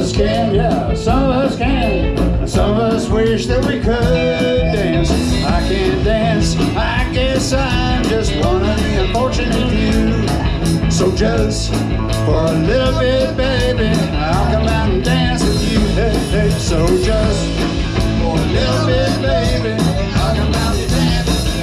us can, yeah, some of us can. Some of us wish that we could dance. I can't dance, I guess I'm just one of the unfortunate few. So just for a little bit, baby, I'll come out and dance with you. Hey, hey. So just for a little bit, baby, I'll come out and dance with you.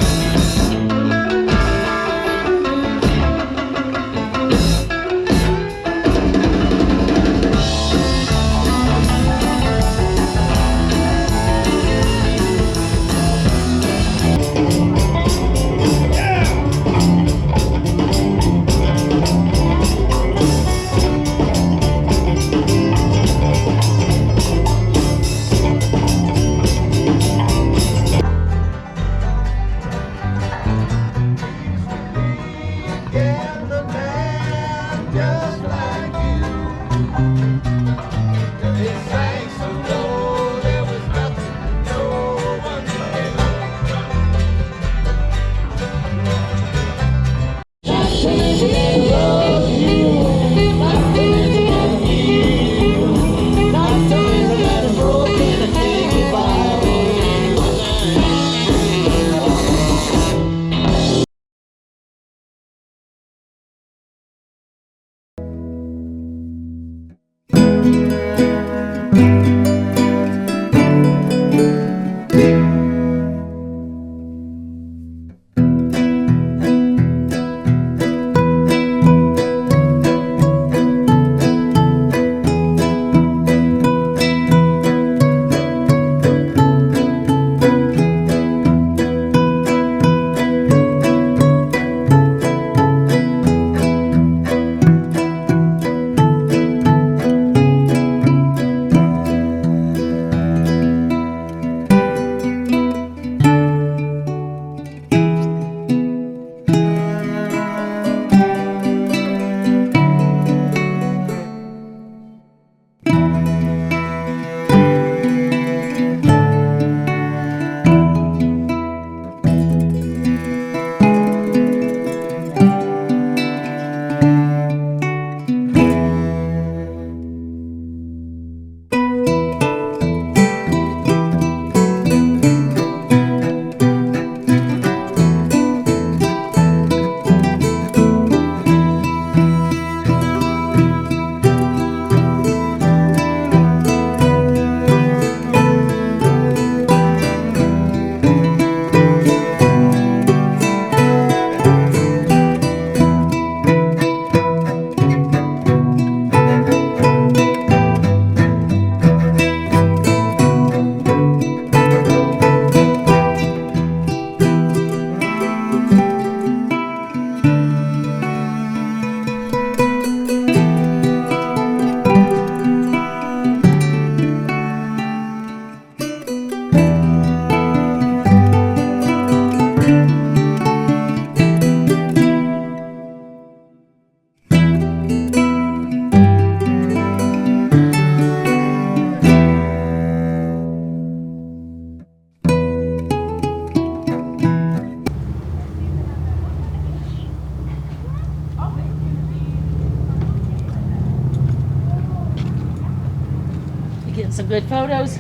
Getting some good photos.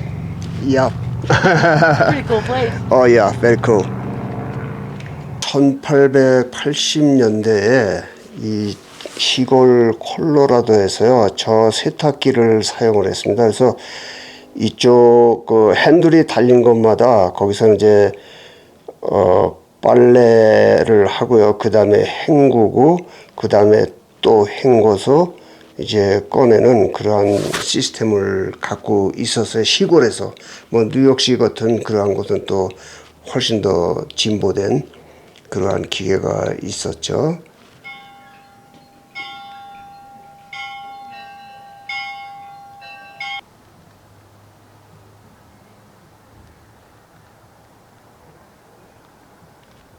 Yeah. Pretty cool place. Oh yeah, very cool. 1880년대에 이 시골 콜로라도에서요, 저 세탁기를 사용을 했습니다. 그래서 이쪽 그 핸들이 달린 곳마다 거기서 이제 빨래를 하고요. 그 다음에 헹구고, 그 다음에 또 헹궈서 이제 꺼내는 그러한 시스템을 갖고 있었어요. 시골에서. 뭐 뉴욕시 같은 그러한 곳은 또 훨씬 더 진보된 그러한 기계가 있었죠.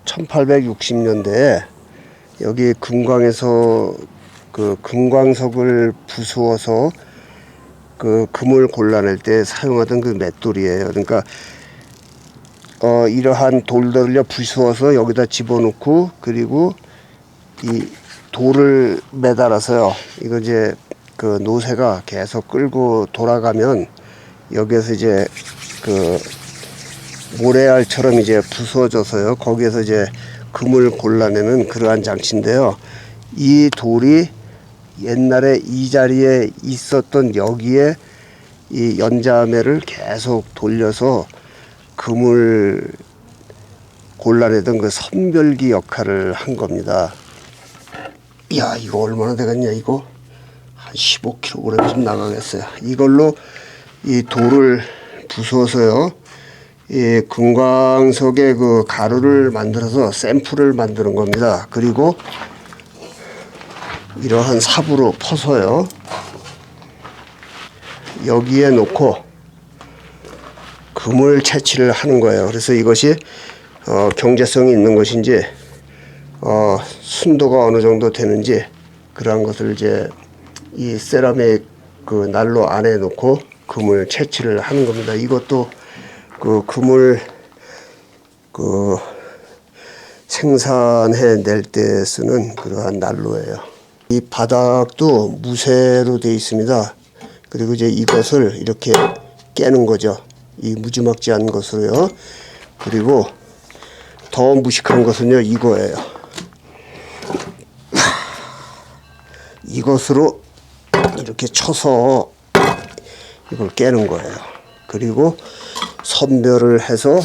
(1860년대에) 여기 금광에서 그 금광석을 부수어서 그 금을 골라낼 때 사용하던 그 맷돌이에요. 그러니까 이러한 돌들을 부수어서 여기다 집어넣고, 그리고 이 돌을 매달아서요, 이거 이제 그 노새가 계속 끌고 돌아가면 여기에서 이제 그 모래알처럼 이제 부서져서요. 거기에서 이제 금을 골라내는 그러한 장치인데요. 이 돌이 옛날에 이 자리에 있었던 여기에 이 연자매를 계속 돌려서 금을 골라내던 그 선별기 역할을 한 겁니다. 야, 이거 얼마나 되겠냐. 이거 한 15kg 좀 나가겠어요. 이걸로 이 돌을 부숴서요, 이 금광석의 그 가루를 만들어서 샘플을 만드는 겁니다. 그리고 이러한 삽으로 퍼서요, 여기에 놓고 금을 채취를 하는 거예요. 그래서 이것이 경제성이 있는 것인지 순도가 어느 정도 되는지 그러한 것을 이제 이 세라믹 그 난로 안에 놓고 금을 채취를 하는 겁니다. 이것도 그 금을 그 생산해 낼 때 쓰는 그러한 난로예요. 이 바닥도 무쇠로 되어 있습니다. 그리고 이제 이것을 이렇게 깨는 거죠. 이 무지막지한 것으로요. 그리고 더 무식한 것은요, 이거예요. 이것으로 이렇게 쳐서 이걸 깨는 거예요. 그리고 선별을 해서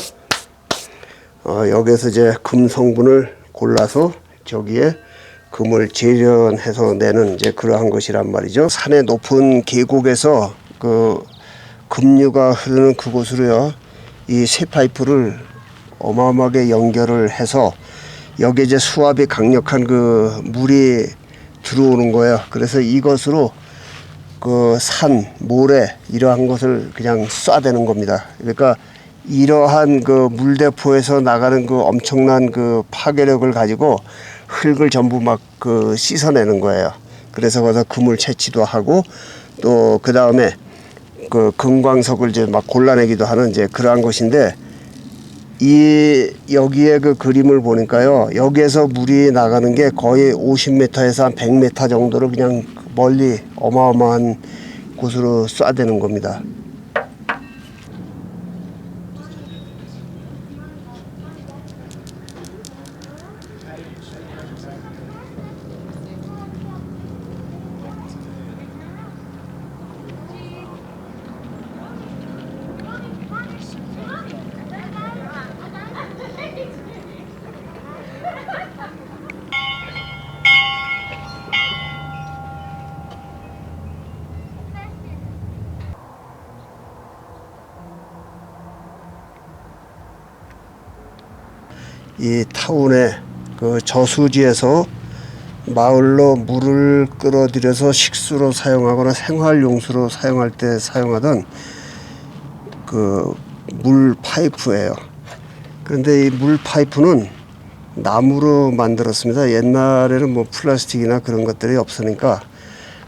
여기서 이제 금 성분을 골라서 저기에 금을 재련해서 내는 이제 그러한 것이란 말이죠. 산의 높은 계곡에서 그 급류가 흐르는 그곳으로요, 이 쇠파이프를 어마어마하게 연결을 해서 여기에 이제 수압이 강력한 그 물이 들어오는 거예요. 그래서 이것으로 그 산, 모래 이러한 것을 그냥 쏴대는 겁니다. 그러니까 이러한 그 물대포에서 나가는 그 엄청난 그 파괴력을 가지고 흙을 전부 막 그 씻어내는 거예요. 그래서 거기서 금을 채취도 하고 또 그 다음에 그 금광석을 이제 막 골라내기도 하는 이제 그러한 것인데, 이 여기에 그 그림을 보니까요, 여기에서 물이 나가는 게 거의 50m에서 한 100m 정도를 그냥 멀리 어마어마한 곳으로 쏴대는 겁니다. 이 타운의 그 저수지에서 마을로 물을 끌어들여서 식수로 사용하거나 생활용수로 사용할 때 사용하던 그 물 파이프예요. 그런데 이 물 파이프는 나무로 만들었습니다. 옛날에는 뭐 플라스틱이나 그런 것들이 없으니까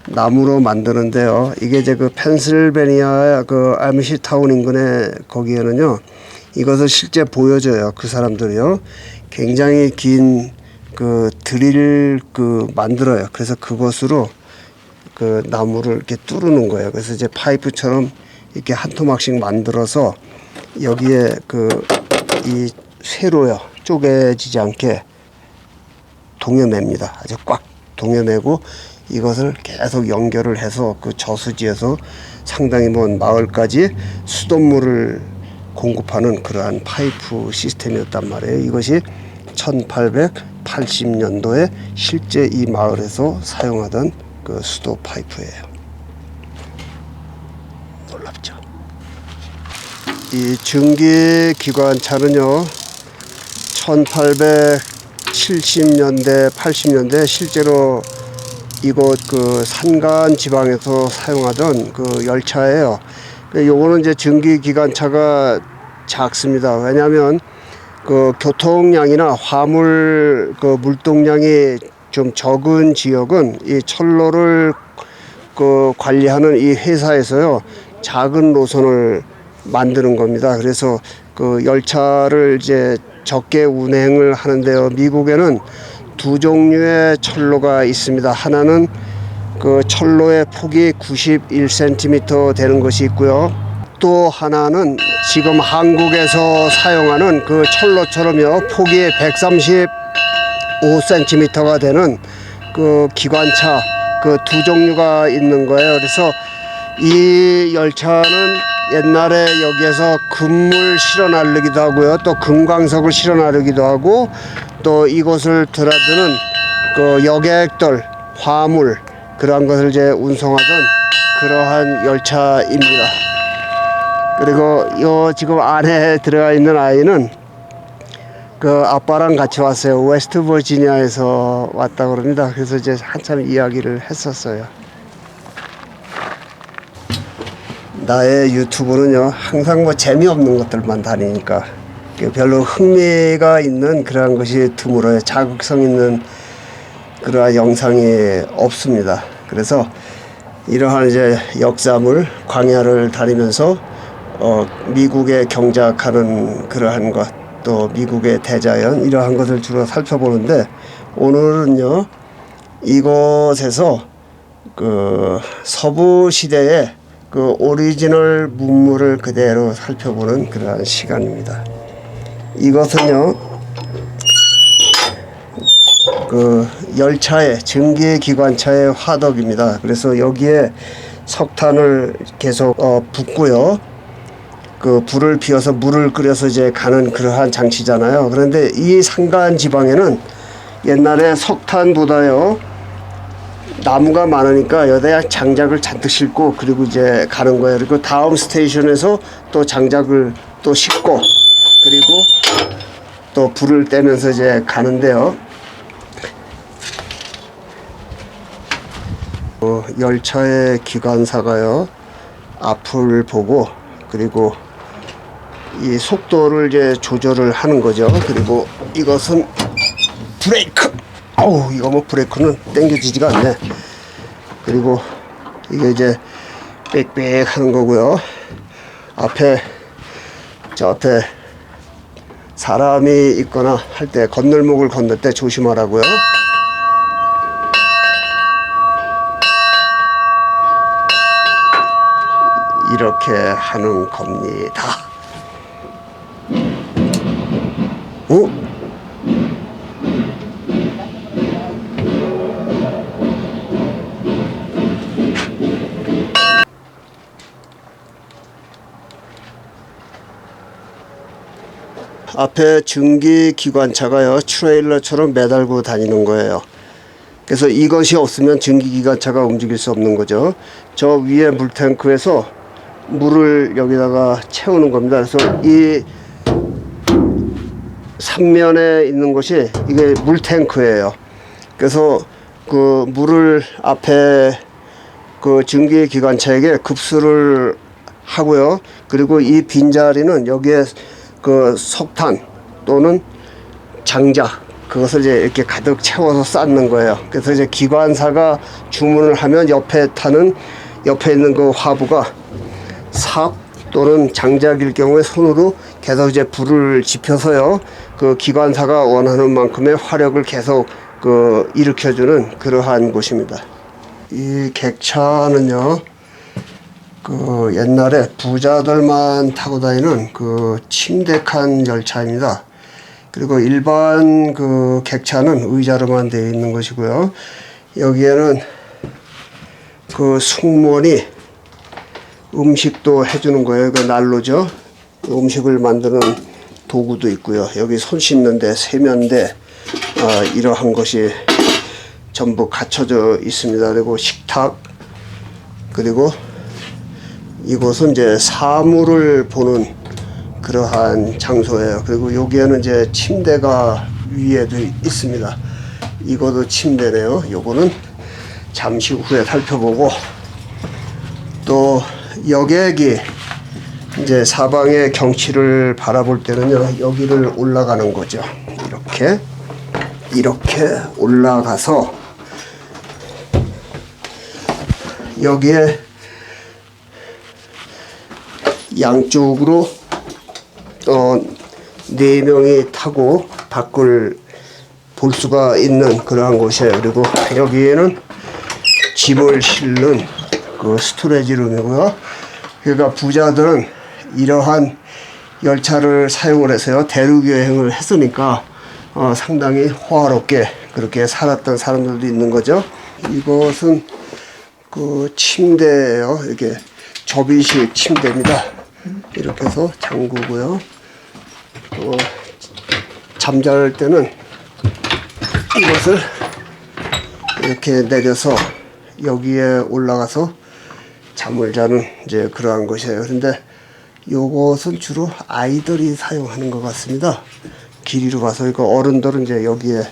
나무로 만드는데요. 이게 이제 그 펜실베니아 그 아미시 타운 인근에 거기에는요, 이것을 실제 보여줘요. 그 사람들이요, 굉장히 긴 그 드릴 그 만들어요. 그래서 그것으로 그 나무를 이렇게 뚫는 거예요. 그래서 이제 파이프처럼 이렇게 한 토막씩 만들어서 여기에 그 이 쇠로요, 쪼개지지 않게 동여맵니다. 아주 꽉 동여매고 이것을 계속 연결을 해서 그 저수지에서 상당히 먼 마을까지 수돗물을 공급하는 그러한 파이프 시스템이었단 말이에요. 이것이 1880년도에 실제 이 마을에서 사용하던 그 수도 파이프예요. 놀랍죠? 이 증기 기관차는요, 1870년대 80년대 실제로 이곳 그 산간 지방에서 사용하던 그 열차예요. 요거는 이제 증기 기관차가 작습니다. 왜냐하면 그 교통량이나 화물 그 물동량이 좀 적은 지역은 이 철로를 그 관리하는 이 회사에서요, 작은 노선을 만드는 겁니다. 그래서 그 열차를 이제 적게 운행을 하는데요. 미국에는 두 종류의 철로가 있습니다. 하나는 그 철로의 폭이 91cm 되는 것이 있고요. 또 하나는 지금 한국에서 사용하는 그 철로처럼요 폭이 135cm가 되는 그 기관차 그 두 종류가 있는 거예요. 그래서 이 열차는 옛날에 여기에서 금물 실어 나르기도 하고요, 또 금광석을 실어 나르기도 하고, 또 이곳을 드나드는 그 여객들 화물 그러한 것을 이제 운송하던 그러한 열차입니다. 그리고 요 지금 안에 들어가 있는 아이는 그 아빠랑 같이 왔어요. 웨스트 버지니아에서 왔다고 그럽니다. 그래서 이제 한참 이야기를 했었어요. 나의 유튜브는요 항상 뭐 재미없는 것들만 다니니까 별로 흥미가 있는 그러한 것이 드물어요. 자극성 있는 그러한 영상이 없습니다. 그래서 이러한 이제 역사물 광야를 다니면서 미국의 경작하는 그러한 것, 또 미국의 대자연 이러한 것을 주로 살펴보는데, 오늘은요 이곳에서 그 서부 시대의 그 오리지널 문물을 그대로 살펴보는 그러한 시간입니다. 이것은요 그 열차의 증기 기관차의 화덕입니다. 그래서 여기에 석탄을 계속 붓고요, 그 불을 피워서 물을 끓여서 이제 가는 그러한 장치잖아요. 그런데 이 산간 지방에는 옛날에 석탄보다요 나무가 많으니까 여기다 장작을 잔뜩 싣고 그리고 이제 가는 거예요. 그리고 다음 스테이션에서 또 장작을 또 싣고 그리고 또 불을 떼면서 이제 가는데요. 열차의 기관사가요 앞을 보고 그리고 이 속도를 이제 조절을 하는 거죠. 그리고 이것은 브레이크. 어우, 이거 뭐 브레이크는 당겨지지가 않네. 그리고 이게 이제 빽빽 하는 거고요. 앞에 저 앞에 사람이 있거나 할 때 건널목을 건널 때 조심하라고요. 이렇게 하는 겁니다. 앞에 증기 기관차가요 트레일러처럼 매달고 다니는 거예요. 그래서 이것이 없으면 증기 기관차가 움직일 수 없는 거죠. 저 위에 물탱크에서 물을 여기다가 채우는 겁니다. 그래서 이 삼면에 있는 것이 이게 물탱크예요. 그래서 그 물을 앞에 그 증기 기관차에게 급수를 하고요. 그리고 이 빈자리는 여기에 그 석탄 또는 장작 그것을 이제 이렇게 가득 채워서 쌓는 거예요. 그래서 이제 기관사가 주문을 하면 옆에 있는 그 화부가 삽 또는 장작일 경우에 손으로 계속 이제 불을 지펴서요 그 기관사가 원하는 만큼의 화력을 계속 그 일으켜주는 그러한 곳입니다. 이 객차는요 그 옛날에 부자들만 타고 다니는 그 침대칸 열차입니다. 그리고 일반 그 객차는 의자로만 되어 있는 것이고요. 여기에는 그 승무원이 음식도 해주는 거예요. 그 난로죠. 음식을 만드는 도구도 있고요. 여기 손 씻는데 세면대 이러한 것이 전부 갖춰져 있습니다. 그리고 식탁, 그리고 이곳은 이제 사물을 보는 그러한 장소예요. 그리고 여기에는 이제 침대가 위에도 있습니다. 이것도 침대네요. 요거는 잠시 후에 살펴보고, 또 여객이 이제 사방의 경치를 바라볼 때는요 여기를 올라가는 거죠. 이렇게 올라가서 여기에 양쪽으로 4명이 타고 밖을 볼 수가 있는 그러한 곳이에요. 그리고 여기에는 짐을 실는 그 스토레지 룸이고요. 그러니까 부자들은 이러한 열차를 사용을 해서요 대륙 여행을 했으니까 상당히 호화롭게 그렇게 살았던 사람들도 있는 거죠. 이것은 그 침대예요. 이게 접이식 침대입니다. 이렇게 해서 잠그고요. 또 잠잘 때는 이것을 이렇게 내려서 여기에 올라가서 잠을 자는 이제 그러한 것이에요. 그런데 요것은 주로 아이들이 사용하는 것 같습니다. 길이로 봐서. 그러니까 어른들은 이제 여기에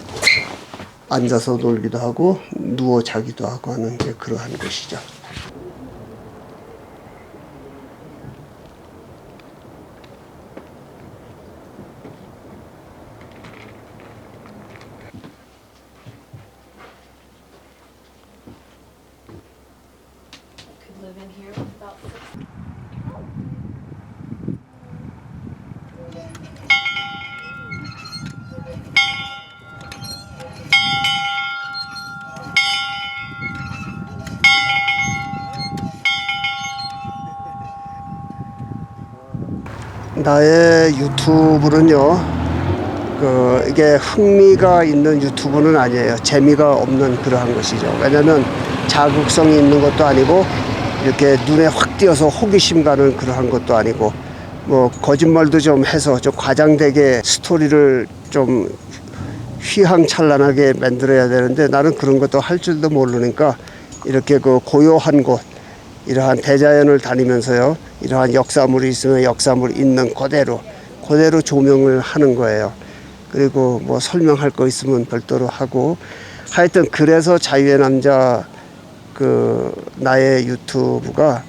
앉아서 놀기도 하고 누워 자기도 하고 하는 이제 그러한 것이죠. Could live in here with about 6. 나의 유튜브는요, 이게 흥미가 있는 유튜브는 아니에요. 재미가 없는 그러한 것이죠. 왜냐면 자극성이 있는 것도 아니고 이렇게 눈에 확 띄어서 호기심 가는 그러한 것도 아니고 뭐 거짓말도 좀 해서 좀 과장되게 스토리를 좀 휘황찬란하게 만들어야 되는데 나는 그런 것도 할 줄도 모르니까 이렇게 그 고요한 곳, 이러한 대자연을 다니면서요, 이러한 역사물이 있으면 역사물 있는 그대로 조명을 하는 거예요. 그리고 뭐 설명할 거 있으면 별도로 하고, 하여튼 그래서 자유의 남자 나의 유튜브가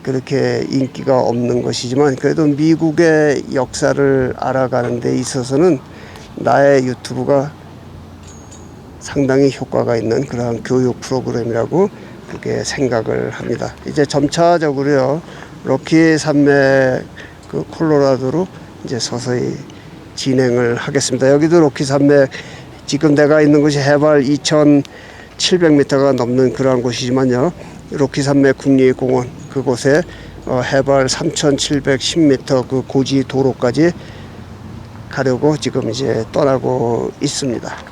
그렇게 인기가 없는 것이지만 그래도 미국의 역사를 알아가는 데 있어서는 나의 유튜브가 상당히 효과가 있는 그러한 교육 프로그램이라고 그렇게 생각을 합니다. 이제 점차적으로요, 로키 산맥 그 콜로라도로 이제 서서히 진행을 하겠습니다. 여기도 로키 산맥, 지금 내가 있는 곳이 해발 2,700m가 넘는 그러한 곳이지만요, 로키 산맥 국립공원 그곳에 해발 3,710m 그 고지 도로까지 가려고 지금 이제 떠나고 있습니다.